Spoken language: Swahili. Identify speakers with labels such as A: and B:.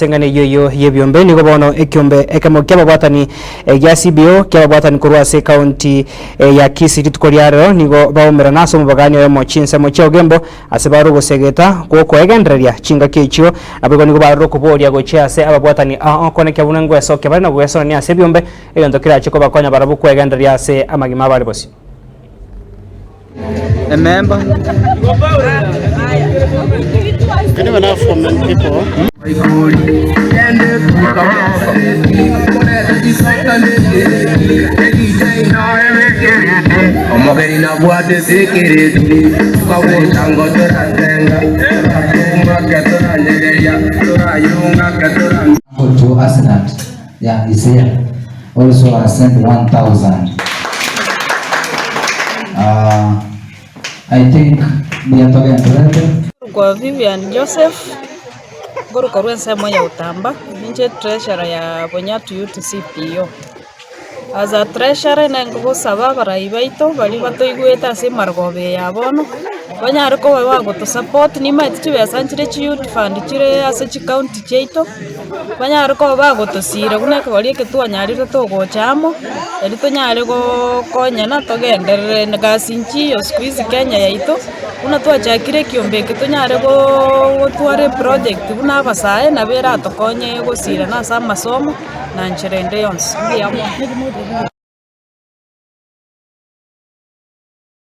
A: asengane yoyo yebyombe nigo bono ekyombe ekemo kyababwatani ya CBO kyababwatani kurwase county ya Kisii tukoryaro nigo baumera naso mubaganyo mo chinse mo cyogembo asebaro gusegeta kuko egendereria chinga kicho abego nigo baro kuboria gochase ababwatani kone kyabuna ngweso kyabari na gweso ni asebyombe eyondo kirache ko bakonya barabu kwegenderia ase amagima bari bosi
B: a member.
C: Can you enough for many people?
D: To accident, yeah, is here. Also, I sent 1,000. I think we are talking about
E: kwa Vivian Joseph guru korwen semo ya utamba ninje treasurer ya Bonyatu Youth CPO. As a treasurer nengo saba baraibaito bali batoigweta se margobe yabono banyare ko bago to support ni mait chibe sanchire chi youth fund chire ase chi county cheito banyare ko bago to sire kuna ko bali ke tu anyarire to go chamo eri to nyare go konya na to gendere ngasinchi yo squeeze Kenya yaito una to achakire kiombe ke to nyare go tuare project una basae na bera to konye go sire na sa masomo na nchirende yons